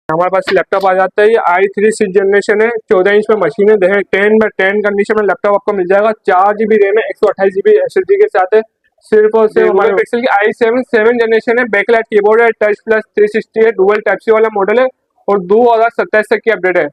हमारे पास लैपटॉप आ जाता है। ये i3 6 जनरेशन है, 14 इंच में मशीन है। देखें 10x10 कंडीशन में लैपटॉप आपको मिल जाएगा। 4 GB रैम है, 128 GB SSD के साथ है। सिर्फ और सिर्फ हमारे पिक्सल की i7 7 जनरेशन है। बैकलाइट कीबोर्ड है, टच प्लस 360 है, डुअल टाइप सी वाला मॉडल है और 2027 तक की अपडेट है।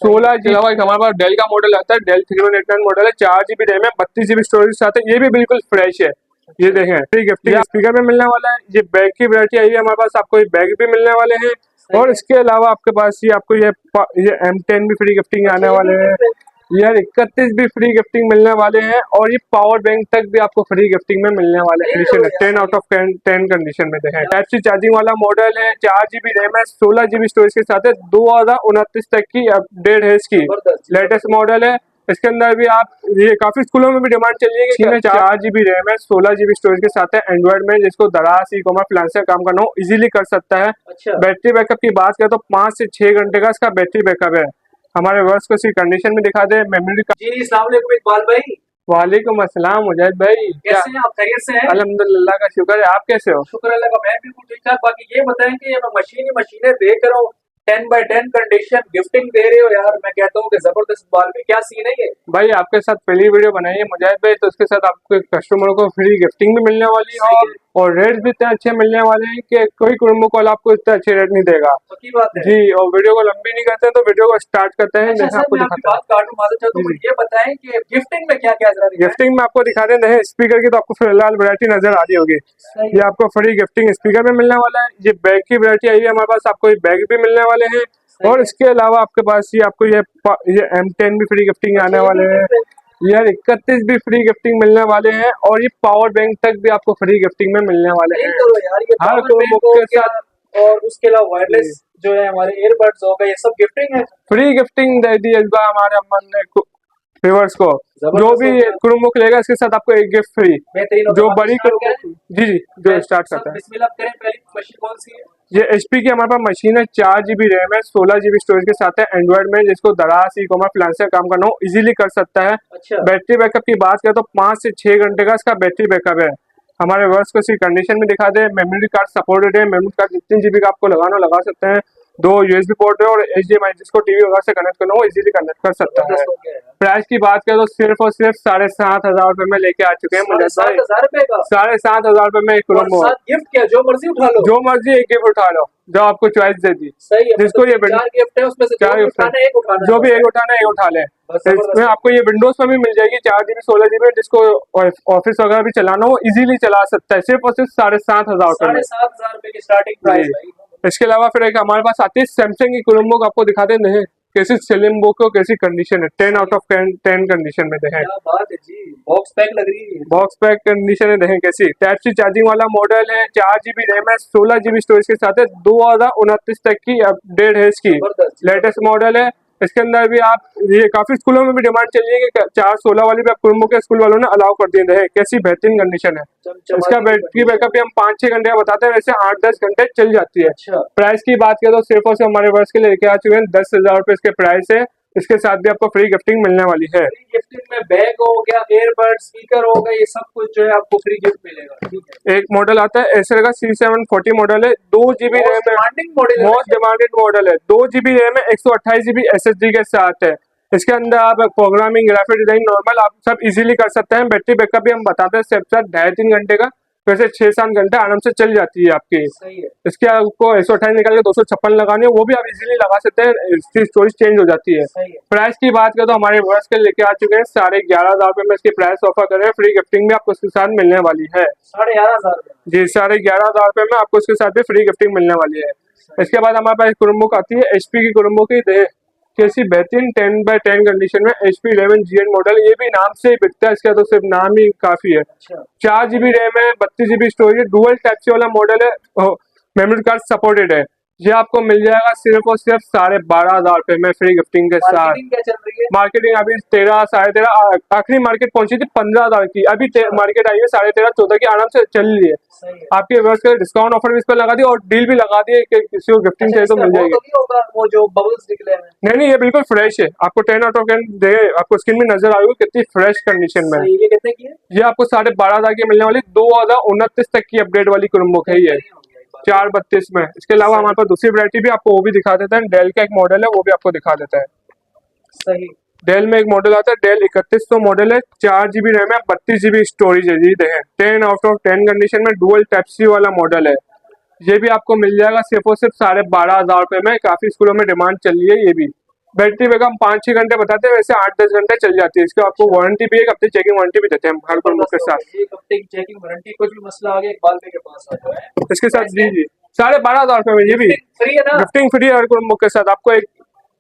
16 GB हमारे पास डेल का मॉडल आता है, डेल 3189 मॉडल है। 4 GB रैम है, 32 GB स्टोरेज के साथ है। ये भी बिल्कुल फ्रेश है। ये देखें फ्री गिफ्टिंग स्पीकर में मिलने वाला है। ये बैग की वैरायटी आई है हमारे पास, आपको ये बैग भी मिलने वाले हैं। और इसके अलावा आपके पास ये आपको ये M10 भी फ्री गिफ्टिंग आने वाले हैं। यार 31 भी फ्री गिफ्टिंग मिलने वाले हैं और ये पावर बैंक तक भी आपको फ्री गिफ्टिंग में मिलने वाले हैं। 10 आउट ऑफ 10 कंडीशन में देखें। टाइप सी चार्जिंग वाला मॉडल है, 4 GB रैम है, 16 GB स्टोरेज के साथ है। 2029 तक की अपडेट है इसकी, लेटेस्ट मॉडल है। इसके अंदर भी आप ये काफी स्कूलों में भी डिमांड चल रही है कि 4 GB रैम है, 16 GB स्टोरेज के साथ है। एंड्रॉइड में जिसको दराज ई-कॉमर्स फ्रीलांसर काम करना हो इजीली कर सकता है। बैटरी बैकअप की बात करें तो 5 से 6 घंटे का इसका बैटरी बैकअप है। हमारे वर्ष को इसी कंडीशन में दिखा दे। मेमोरी का जी अस्सलाम वालेकुम इकबाल भाई। वालेकुम अस्सलाम मुजाहिद भाई, कैसे हैं आप? खैरियत से हैं? अल्हम्दुलिल्लाह का शुक्र है। आप कैसे हो? शुक्र अल्लाह का, मैं बिल्कुल ठीक ठाक। बाकी ये बताएं कि मैं मशीनें देख रहा हूँ 10x10 कंडीशन गिफ्टिंग दे रहे हो यार, मैं कहता हूँ कि जबरदस्त। इकबाल भाई क्या सीन है ये? भाई आपके साथ पहली वीडियो बनाई है मुजाहिद भाई, तो उसके साथ आपके कस्टमर को फ्री गिफ्टिंग भी मिलने वाली है और रेट भी इतने अच्छे मिलने वाले हैं कि कोई कुरुम्बो कॉल आपको इतने अच्छे रेट नहीं देगा। पक्की बात है जी। और वीडियो को लंबी नहीं करते हैं तो वीडियो को स्टार्ट करते हैं। अच्छा, आपको मैं आपकी बात काटूं माजूद, तो मुझे ये बताएं कि गिफ्टिंग में क्या क्या गिफ्टिंग में आपको दिखा दें नहीं स्पीकर की, तो आपको फिलहाल वैरायटी नजर आ रही होगी। ये आपको फ्री गिफ्टिंग स्पीकर में मिलने वाला है। ये बैग की वैरायटी आई है हमारे पास, आपको ये बैग भी मिलने वाले हैं। और इसके अलावा आपके पास ये आपको ये M10 भी फ्री गिफ्टिंग आने वाले हैं। यार 31 भी फ्री गिफ्टिंग मिलने वाले हैं और ये पावर बैंक तक भी आपको फ्री गिफ्टिंग में मिलने वाले हैं। हर के साथ। और उसके अलावा वायरलेस जो है हमारे एयरबड्स हो गए, ये सब गिफ्टिंग है। फ्री गिफ्टिंग दे दी इस बार हमारे अम्मन ने व्यूअर्स को। जो भी कुरुमुख लेगा इसके साथ आपको एक गिफ्ट फ्री। जो बड़ी जी जी जो स्टार्ट करता है। बिस्मिल्लाह करें। पहली मशीन कौन सी है? ये HP की हमारे पास मशीन है। 4 GB रैम है, 16 GB स्टोरेज के साथ है। एंड्रॉइड में जिसको दराज ई-कॉमर्स फ्रीलांसर काम करना हो इजीली कर सकता है। अच्छा। बैटरी बैकअप की बात करें तो 5 से 6 घंटे का इसका बैटरी बैकअप है। हमारे वर्ष को इसी कंडीशन में दिखा दे। मेमोरी कार्ड सपोर्टेड है। मेमोरी कार्ड जितनी GB का आपको लगाना लगा सकते हैं। 2 USB पोर्ट है और HDMI जिसको टीवी वगैरह से कनेक्ट करना हो इजीली कनेक्ट कर सकता है। प्राइस की बात करें तो सिर्फ और सिर्फ 7,500 रुपए में लेके आ चुके हैं मुझे। 7,500 रुपए में गिफ्ट क्या, जो मर्जी उठा लो, जो मर्जी एक गिफ्ट उठा लो जो आपको चॉइस दे दी। सही है। जिसको ये चार गिफ्ट है उसमें से जो भी उठाना है, जो भी एक उठाना है एक उठा ले। इसमें आपको ये विंडोज में भी मिल जाएगी 4 GB 16 GB, जिसको ऑफिस वगैरह भी चलाना हो इजीली चला सकता है। सिर्फ और सिर्फ 7,500 रुपए में। 7,500 रुपए की स्टार्टिंग प्राइस भाई। इसके अलावा फिर एक हमारे पास आती है सैमसंग की कुरुम्बो, आपको दिखाते नहीं कैसी सेलिम्बो को कैसी कंडीशन है। 10 आउट ऑफ 10 कंडीशन में देखें। क्या बात है जी, बॉक्स पैक लग रही है। बॉक्स पैक कंडीशन है, देखें कैसी। टाइप सी चार्जिंग वाला मॉडल है, 4 GB रैम है, 16 GB स्टोरेज के साथ है। 2029 तक की अपडेट है इसकी, लेटेस्ट मॉडल है। इसके अंदर भी आप ये काफी स्कूलों में भी डिमांड चल रही है कि 416 वाली भी आप कुरुम्बो के स्कूल वालों ने अलाउ कर दिए हैं। कैसी बेहतरीन कंडीशन है। इसका बैटरी बैकअप भी हम 5-6 घंटे का बताते हैं, वैसे 8-10 घंटे चल जाती है। अच्छा। प्राइस की बात करें तो सिर्फ और सिर्फ हमारे वर्ष के लिए लेके आ चुके हैं 10,000 रुपए इसके प्राइस है। इसके साथ भी आपको फ्री गिफ्टिंग मिलने वाली है। गिफ्टिंग में बैग हो गया, एयरबड, स्पीकर हो गया, ये सब कुछ जो है आपको फ्री गिफ्ट मिलेगा। ठीक है। एक मॉडल आता है एसर का C740 मॉडल है, 2 GB रैम है, मोस्ट डिमांडेड मॉडल है। 2 GB रैम है, 128 GB SSD के साथ है। इसके अंदर आप प्रोग्रामिंग, ग्राफिक डिजाइन, नॉर्मल आप सब इजीली कर सकते हैं। बैटरी बैकअप भी हम बताते हैं सिर्फ 2.5-3 घंटे का, वैसे 6-7 घंटे आराम से चल जाती है आपकी। सही है। इसके आपको 128 निकाल के 256 लगानी है, वो भी आप इजीली लगा सकते हैं। इसकी स्टोरेज चेंज हो जाती है। प्राइस की बात करें तो हमारे वर्ष के लेके आ चुके हैं 11,500 रुपए में इसकी प्राइस ऑफर कर रहे हैं। फ्री गिफ्टिंग भी आपको उसके साथ मिलने वाली है। 11,500 जी, 11,500 रुपए में आपको उसके साथ भी फ्री गिफ्टिंग मिलने वाली है। इसके बाद हमारे पास कुरुम्बो आती है HP की कुरुम्बो की कैसी बेहतरीन 10x10 कंडीशन में HP 11GN मॉडल। ये भी नाम से ही बिकता है, इसका तो सिर्फ नाम ही काफी है। 4 GB रैम है, 32 GB स्टोरेज है, डुअल टाइप सी वाला मॉडल है, मेमोरी कार्ड सपोर्टेड है। ये आपको मिल जाएगा सिर्फ और सिर्फ 12,500 रुपए में फ्री गिफ्टिंग के साथ। मार्केटिंग अभी 13, 13.5, आखिरी मार्केट पहुंची थी 15,000 की, अभी मार्केट आई है 13.5, 14 की आराम से चल रही है। आपके व्यवस्था के डिस्काउंट ऑफर भी इस पर लगा दिया और डील भी लगा दिए कि किसी को गिफ्टिंग चाहिए तो मिल जाएगी। वो जो बबल्स निकले हैं नहीं, ये बिल्कुल फ्रेश है। आपको 10 आउट ऑफ 10 दे, आपको स्क्रीन में नजर आएगी कितनी फ्रेश कंडीशन में। ये कितने की है? ये आपको 12,500 की मिलने वाली, 2029 तक की अपडेट वाली कुरुम्बो है। ये 432 में। इसके अलावा हमारे पास दूसरी वैरायटी भी आपको वो भी दिखा देते हैं। डेल का एक मॉडल है वो भी आपको दिखा देता है। सही। डेल में एक मॉडल आता है डेल 3100 मॉडल है, 4 GB रैम है, 32 GB स्टोरेज है। ये देखें 10 आउट ऑफ 10 कंडीशन में डुअल टाइप सी वाला मॉडल है। ये भी आपको मिल जाएगा सिर्फ और सिर्फ 12,500 रुपये में। काफी स्कूलों में डिमांड चल रही है। ये भी बैटरी बैकअप 5-6 घंटे बताते हैं, वैसे 8-10 घंटे चल जाती है। इसके आपको वारंटी भी, एक हफ्ते चेकिंग वारंटी भी देते हैं हर कोई के साथ। एक हफ्ते की चेकिंग वारंटी, कुछ भी मसला आ गया इकबाल भाई के पास आ जाए इसके साथ जी 12,500 रुपये में ये भी फ्री है ना। गिफ्टिंग फ्री है हर कुरुमुख के साथ। आपको एक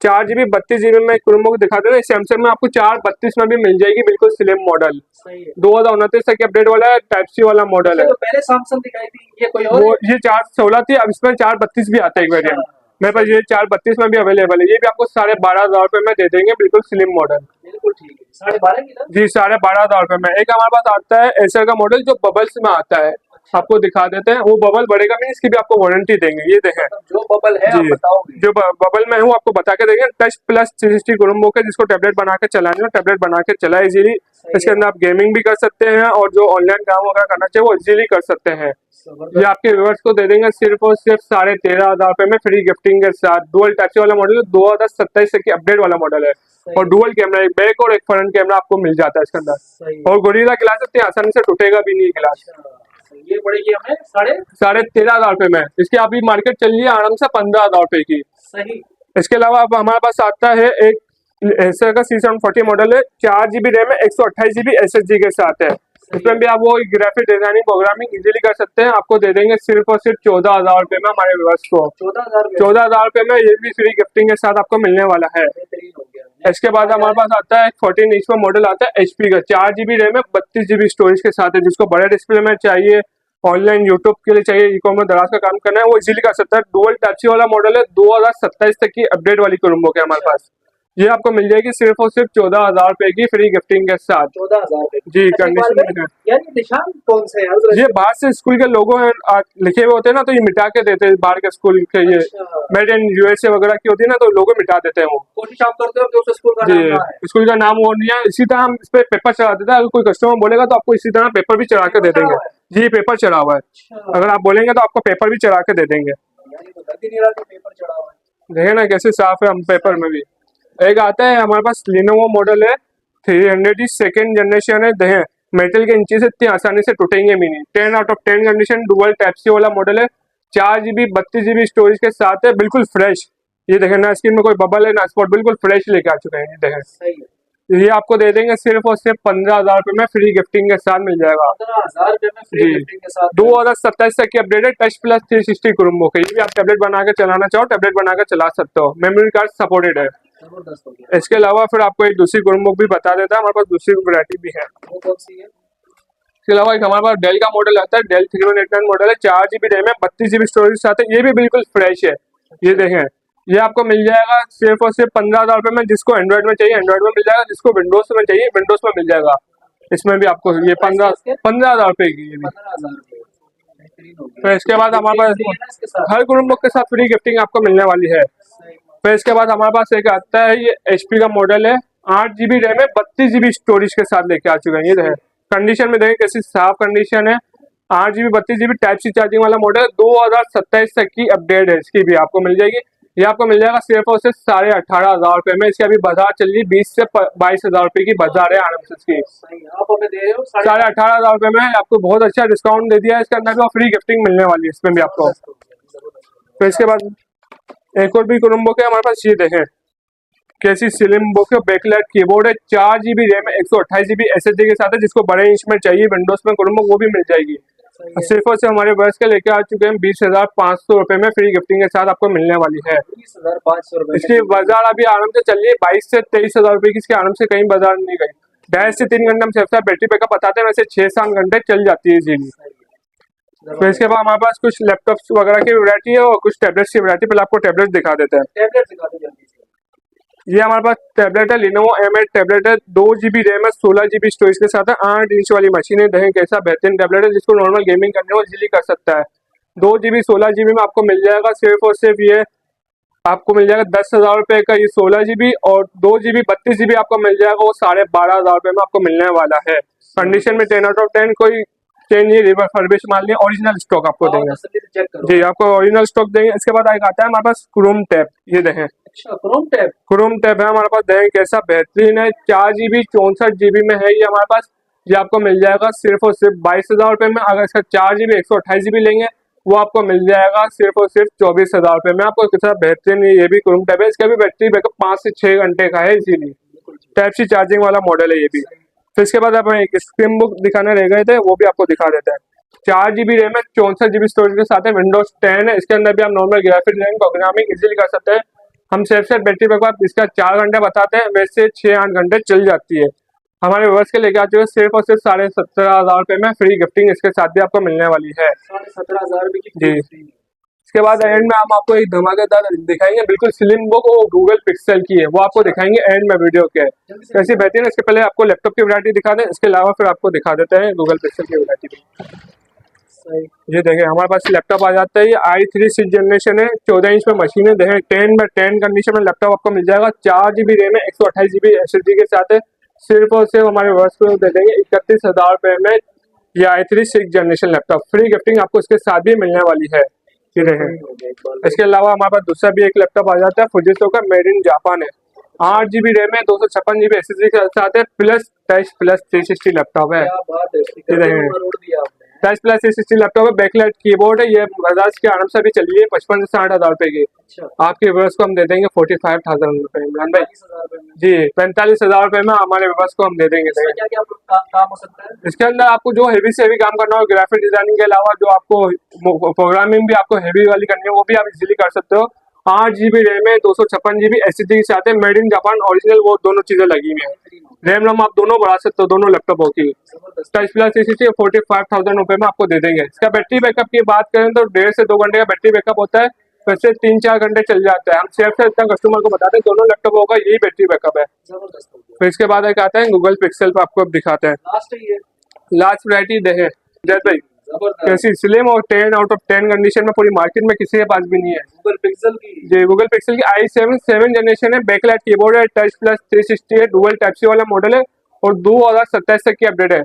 4 GB 32 GB में कुरुमुख दिखा देते हैं। सैमसंग में आपको 432 में भी मिल जाएगी, बिल्कुल स्लिम मॉडल। सही है। 2029 तक अपडेट वाला है, टाइप सी वाला मॉडल है। तो पहले सैमसंग दिखाई थी, ये कोई और वो ये 416 थी, अब इसमें 432 भी आता है एक वेरिएंट। मेरे पास ये 432 में भी अवेलेबल है। ये भी आपको 12,500 रुपये में दे देंगे, बिल्कुल स्लिम मॉडल। बिल्कुल ठीक है। 12.5 की ना जी 12,500 रुपये में। एक हमारे पास आता है एसर का मॉडल जो बबल्स में आता है, आपको दिखा देते हैं। वो बबल बढ़ेगा नहीं, इसकी भी आपको वारंटी देंगे। ये देखें जो बबल है आप जी, बताओगे। जो बबल में हूँ आपको बता के देंगे। टच प्लस 360 कुरुमुख है, जिसको टैबलेट बना के चलाना है, टैबलेट बना के चला इजीली। इसके अंदर आप गेमिंग भी कर सकते हैं और जो ऑनलाइन काम वगैरह करना चाहिए वो इजीली कर सकते हैं। ये आपके व्यूअर्स को दे देंगे सिर्फ और सिर्फ 13,500 रुपये में फ्री गिफ्टिंग के साथ। डुअल टाइप वाला मॉडल है, 2027 तक की अपडेट वाला मॉडल है और डुअल कैमरा, एक बैक और एक फ्रंट कैमरा आपको मिल जाता है इसके अंदर। और गोरिल्ला ग्लास इतनी आसानी से टूटेगा भी नहीं गिलास। ये पड़ेगी हमें 13,500 रुपये में। इसकी अभी मार्केट चल रही है आराम से 15,000 रुपये की। सही। इसके अलावा अब हमारे पास आता है एक एसर का C740 मॉडल है, 4 GB रैम है, 128 GB SSD के साथ है। इसमें भी आप वो ग्राफिक डिजाइनिंग प्रोग्रामिंग इजीली कर सकते हैं। आपको दे देंगे सिर्फ और सिर्फ 14,000 रुपये में हमारे व्यूअर्स को। 14,000 रुपये में ये भी फ्री गिफ्टिंग के साथ आपको मिलने वाला है। इसके बाद हमारे पास आता है 14 इंच में मॉडल आता है HP का, 4 GB रैम है, 32 GB स्टोरेज के साथ है। जिसको बड़े डिस्प्ले में चाहिए, ऑनलाइन यूट्यूब के लिए चाहिए, ई-कॉमर्स दराज का काम करना है, वो इजीली कर सकता है। डुअल टाइप सी वाला मॉडल है, 2027 तक की अपडेट वाली कुरुमुख है हमारे पास। ये आपको मिल जाएगी सिर्फ और सिर्फ 14,000 रुपए की फ्री गिफ्टिंग के साथ। 14,000 जी कंडीशन में। यार ये निशान कौन से है? ये बाहर से स्कूल के लोगो लिखे हुए होते हैं ना, तो ये मिटा के देते हैं बाहर के स्कूल के। ये मेड इन USA वगैरह की होती है ना, तो लोगो मिटा देते हैं वो। कोशिश आप करते हो कि उस स्कूल का नाम ना है। स्कूल का नाम वो नहीं है। इसी तरह हम इस पे पेपर चढ़ा देते हैं। अगर कोई कस्टमर बोलेगा तो आपको इसी तरह पेपर भी चढ़ा के दे देंगे। जी पेपर चढ़ा हुआ है। अगर आप बोलेंगे तो आपको पेपर भी चढ़ा के दे देंगे। देखे ना कैसे साफ है हम पेपर में भी। एक आता है हमारे पास Lenovo मॉडल है, 300 की सेकेंड जनरेशन है। देखें मेटल के इंचेस इतनी आसानी से टूटेंगे भी नहीं। 10 out of 10 condition, dual type C वाला मॉडल है, 4 GB 32 GB स्टोरेज के साथ है, बिल्कुल फ्रेश। ये देखें ना स्क्रीन में कोई बबल है ना स्पॉट, बिल्कुल फ्रेश लेके आ चुके हैं। ये देखें ये आपको दे देंगे सिर्फ और सिर्फ 15,000 रुपये में फ्री गिफ्टिंग के साथ मिल जाएगा। 15,000 रुपये में फ्री गिफ्टिंग के साथ। 2027 तक की अपडेट है, टच प्लस 360 कुरुमुख है। ये भी आप टैबलेट बना के चलाना चाहो, टैबलेट बना के चला सकते हो। मेमोरी कार्ड सपोर्टेड है। इसके अलावा फिर आपको एक दूसरी कुरुमुख भी बता देता है, हमारे पास दूसरी वैरायटी भी है। वो कौन सी है? इसके अलावा एक हमारे पास डेल का मॉडल आता है, डेल 3189 मॉडल है, 4 GB रैम है, 32 GB स्टोरेज के साथ है। ये भी बिल्कुल फ्रेश है। ये देखें ये आपको मिल जाएगा सिर्फ और सिर्फ 15,000 रुपये में। जिसको एंड्रॉइड में चाहिए एंड्रॉइड में मिल जाएगा, जिसको विंडोज में चाहिए विंडोज में मिल जाएगा। इसमें भी आपको ये 15,000 रुपये की ये भी। फिर इसके बाद हमारे पास हर कुरुमुख के साथ फ्री गिफ्टिंग आपको मिलने वाली है। फिर इसके बाद हमारे पास एक आता है, ये HP का मॉडल है, 8 GB रैम है, 32 GB स्टोरेज के साथ लेके आ चुके हैं। ये देखें कंडीशन में देखें कैसी साफ कंडीशन है। 8 GB 32 GB type C charging वाला मॉडल है, 2027 तक की अपडेट है। इसकी भी आपको मिल जाएगी। ये आपको मिल जाएगा सिर्फ और सिर्फ 18,500 रुपये में। इसकी अभी बाजार चल रही है 20 से 22,000 रुपये की बाजार है आराम से। 18,500 रुपये में आपको बहुत अच्छा डिस्काउंट दे दिया है। इसके अंदर भी फ्री गिफ्टिंग मिलने वाली है इसमें भी आपको। तो इसके बाद एक और भी कुरुमुख है हमारे पास, ये देखें कैसी स्लिम बुक है, बैकलाइट कीबोर्ड है, 4 GB रैम है, 128 GB SSD के साथ है। जिसको बड़े इंच में चाहिए विंडोज में कुरुमुख वो भी मिल जाएगी। सिर्फ और सिर्फ हमारे वर्ष के लेके आ चुके हैं 20,500 रुपये में फ्री गिफ्टिंग के साथ आपको मिलने वाली है। 20,500 इसकी बाजार अभी आराम से चल रही है 22 से 23,000 रुपये की। इसके आराम से कहीं बाजार नहीं गई। 2.5 से 3 घंटे में बैटरी बैकअप बताते हैं, वैसे 6-7 घंटे चल जाती है इजीली। तो इसके बाद हमारे पास कुछ लैपटॉप्स वगैरह की वैरायटी है और कुछ टैबलेट्स की वैरायटी। पहले आपको टैबलेट दिखा देते हैं। ये हमारे पास टैबलेट है, Lenovo M8 टैबलेट है, 2 GB रैम है, 16 GB स्टोरेज के साथ है, 8 इंच वाली मशीन है। देखें कैसा बेहतरीन टैबलेट है, जिसको नॉर्मल गेमिंग करने को इजीली कर सकता है। 2 GB 16 GB में आपको मिल जाएगा सिर्फ और सिर्फ ये आपको मिल जाएगा 10,000 रुपये का ये 16 GB, और 2 GB 32 GB आपको मिल जाएगा वो 12,500 रुपये में आपको मिलने वाला है। कंडीशन में 10 आउट ऑफ 10 कोई चेंज नहीं, रिफर्बिश माल नहीं, ओरिजिनल स्टॉक आपको देंगे। चेक करो जी, आपको ओरिजिनल स्टॉक देंगे। इसके बाद एक आता है हमारे पास क्रोम टैब, ये देखें अच्छा क्रोम टैब। क्रोम टैब है हमारे पास, देखें कैसा बेहतरीन है। 4 GB 64 GB में है ये हमारे पास। ये आपको मिल जाएगा सिर्फ और सिर्फ 22,000 रुपये में। अगर इसका 4 GB 128 GB लेंगे वो आपको मिल जाएगा सिर्फ और सिर्फ 24,000 रुपये में। आपको कितना बेहतरीन ये भी क्रोम टैब है। इसका भी बैटरी बैकअप 5 से 6 घंटे का है, इसीलिए टाइप सी चार्जिंग वाला मॉडल है ये भी। फिर इसके बाद आप एक स्क्रीन बुक दिखाने रह गए थे, वो भी आपको दिखा देते हैं। 4 GB रैम है, 64 GB स्टोरेज के साथ है, विंडोज 10 है। इसके अंदर भी आप normal graphic design programming easily कर सकते हैं। हम सेफ सेट बैटरी बैकअप इसका 4 घंटे बताते हैं, वैसे 6-8 घंटे चल जाती है। हमारे व्यूअर्स के लेके आ चुके सिर्फ और सिर्फ 17,500 रुपये में। फ्री गिफ्टिंग इसके साथ भी आपको मिलने वाली है। 17,500 रुपये की जी। इसके बाद एंड में हम आपको एक धमाकेदार दिखाएंगे, बिल्कुल स्लिम बुक, वो गूगल पिक्सल की है, वो आपको दिखाएंगे एंड में वीडियो के। कैसी बेहतरीन है। इसके पहले आपको लैपटॉप की वैरायटी दिखा दें, इसके अलावा फिर आपको दिखा देते हैं गूगल पिक्सल की वैरायटी भी। ये देखें हमारे पास लैपटॉप आ जाता है, ये i3 6th जनरेशन है, 14 इंच में मशीन है। देखें 10x10 कंडीशन में लैपटॉप आपको मिल जाएगा। 4 GB रैम है, 128 GB SSD के साथ है। सिर्फ और सिर्फ हमारे वर्ष को दे देंगे 31,000 रुपये में ये i3 6th generation laptop. Free gifting आपको इसके साथ भी मिलने वाली है। ये देखें इसके अलावा हमारे पास दूसरा भी एक लैपटॉप आ जाता है, फुजिसो का, मेड इन जापान है। 8 GB रैम है, 256 GB SSD के साथ है, प्लस टच प्लस 360 लैपटॉप है। टच प्लस 360 लैपटॉप है, बैकलाइट कीबोर्ड है। ये बजाज के आराम से भी चली है 55 से 60,000 रुपए की। आपके व्यूअर्स को हम दे देंगे 45,000 रुपए इमरान भाई। जी, 45,000 रुपए में हमारे व्यूअर्स को हम दे देंगे। काम हो सकता है इसके अंदर आपको जो हेवी से हेवी काम करना हो, ग्राफिक डिजाइनिंग के अलावा जो आपको प्रोग्रामिंग भी आपको हेवी वाली करनी है, वो भी आप इजीली कर सकते हो। 8 GB रैम है, 256 GB SSD के साथ है, मेड इन जापान ओरिजिनल, वो दोनों चीजें लगी हुई है। रैम रोम आप दोनों बढ़ा सकते हो दोनों लैपटॉपों की। टच प्लस 360 45,000 रुपए में आपको दे देंगे। इसका बैटरी बैकअप की बात करें तो 1.5 से 2 घंटे का बैटरी बैकअप होता है, वैसे 3-4 घंटे चल जाता है। हम सेफ से इतना कस्टमर को बताते हैं दोनों लैपटॉपों का यही बैटरी बैकअप है। फिर इसके बाद एक आता है गूगल पिक्सल पे, आपको दिखाते हैं लास्ट वैरायटी देखें जैद भाई कैसी स्लिम और 10 आउट ऑफ 10 कंडीशन में, पूरी मार्केट में किसी के पास भी नहीं है। गूगल पिक्सल की जी, गूगल पिक्सल की i7 7 जनरेशन है, बैकलाइट कीबोर्ड है, टच प्लस 360 है, डुअल टाइप सी वाला मॉडल है और 2027 तक की अपडेट है।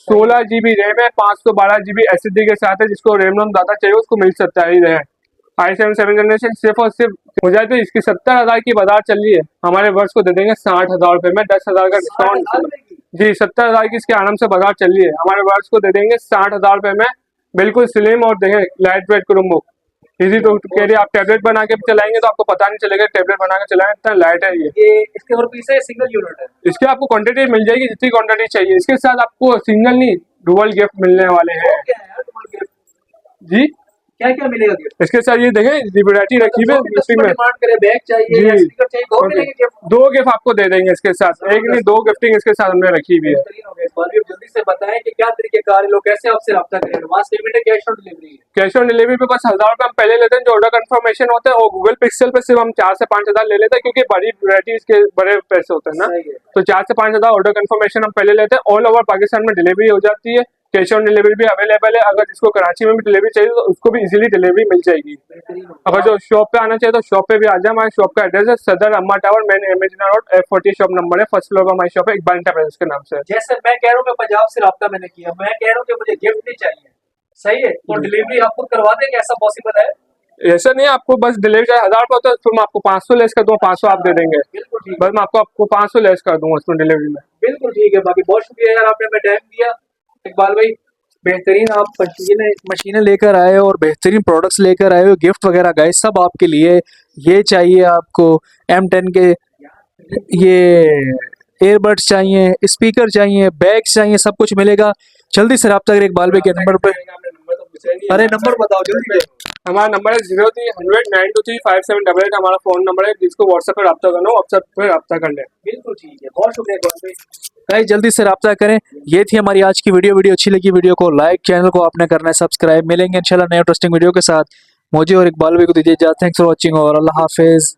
16 GB रैम है, 512 GB SSD के साथ है। जिसको रैम रोम ज्यादा चाहिए उसको मिल सकता है। i7 7 जनरेशन सिर्फ और सिर्फ हो जाए तो इसकी 70,000 की बाजार चल रही है, हमारे वर्ष को दे देंगे 60,000 रुपए में, 10,000 का डिस्काउंट। जी, 70,000 की इसकी आराम से बाजार चल रही है, हमारे वर्ष को दे देंगे 60,000 रुपए में। बिल्कुल स्लिम और देखें light weight Chromebook, easy to carry. आप टैबलेट बना के चलाएंगे तो आपको पता नहीं चलेगा टैबलेट बना के चलाएं, इतना लाइट है ये। इसके और पीस है, सिंगल यूनिट है। इसके आपको क्वांटिटी मिल जाएगी जितनी क्वांटिटी चाहिए। इसके साथ आपको सिंगल नहीं डुअल गिफ्ट मिलने वाले हैं। जी, क्या क्या मिलेगा गिफ्ट इसके साथ? ये देखें वैरायटी रखी हुई है, डिमांड करे बैग चाहिए या स्पीकर चाहिए, दो मिलेंगे गिफ्ट। 2 गिफ्ट आपको दे देंगे इसके साथ, एक नहीं 2 गिफ्टिंग इसके साथ हमने रखी हुई है। जल्दी से बताएं कि क्या तरीकेकार है, लोग कैसे आपसे रब्ता करें। एडवांस पेमेंट है, कैश ऑन डिलीवरी है? कैश ऑन डिलीवरी पे बस 1,000 रुपये हम पहले लेते हैं जो ऑर्डर कंफर्मेशन होता है, और गूगल पिक्सल पे सिर्फ हम 4 से 5,000 ले लेते हैं, क्योंकि बड़ी वैरायटी के बड़े पैसे होते हैं ना, तो 4 से 5,000 ऑर्डर कंफर्मेशन हम पहले लेते हैं। ऑल ओवर पाकिस्तान में डिलीवरी हो जाती है, कैश ऑन डिलीवरी भी अवेलेबल है। अगर जिसको कराची में भी डिलीवरी चाहिए तो उसको भी इजीली डिलीवरी मिल जाएगी। अगर जो शॉप पे आना चाहिए तो शॉप पे भी आ जाए। हमारे शॉप का एड्रेस है सदर अम्मा टावर, मेन इमेजिना रोड, F40 शॉप नंबर है, फर्स्ट फ्लोर पर हमारी शॉप है, इकबाल एंटरप्राइजेस के नाम से। जैसे मैं कह रहा हूँ, मैं पंजाब से रब्ता मैंने किया, मैं कह रहा हूँ कि मुझे गिफ्ट नहीं चाहिए, सही है, तो डिलीवरी आप खुद करवा देंगे, ऐसा पॉसिबल है? ऐसा नहीं है, आपको बस डिलीवरी चाहिए 1,000 रुपये होता है, फिर मैं आपको 500 लेस कर दूंगा, 500 आप दे देंगे। बस मैं आपको 500 लेस कर दूंगा उसमें डिलीवरी में। बिल्कुल ठीक है। बाकी बहुत शुक्रिया यार, आपने हमें टाइम दिया। इकबाल भाई बेहतरीन आप मशीनें लेकर आए हो और बेहतरीन प्रोडक्ट्स लेकर आए हो, गिफ्ट वगैरह गाइस सब आपके लिए। ये चाहिए आपको M10 के ये एयरबड्स चाहिए, स्पीकर चाहिए, बैग्स चाहिए, सब कुछ मिलेगा। जल्दी से रब्ता करें इकबाल भाई के नंबर पे। अरे नंबर बताओ जल्दी। हमारा नंबर है 0300923578 हमारा फोन नंबर है, जिसको व्हाट्सएप पे रब्ता करना हो व्हाट्सएप पे रब्ता कर ले। बिल्कुल ठीक है, बहुत शुक्रिया इकबाल भाई। गाइस जल्दी से रब्ता करें। ये थी हमारी आज की वीडियो अच्छी लगी वीडियो को लाइक, चैनल को आपने करना है सब्सक्राइब। मिलेंगे इंशाल्लाह नए इंटरेस्टिंग वीडियो के साथ। मुझे और इकबाल भाई को दीजिए इजाजत। थैंक्स फॉर वॉचिंग और अल्लाह हाफिज।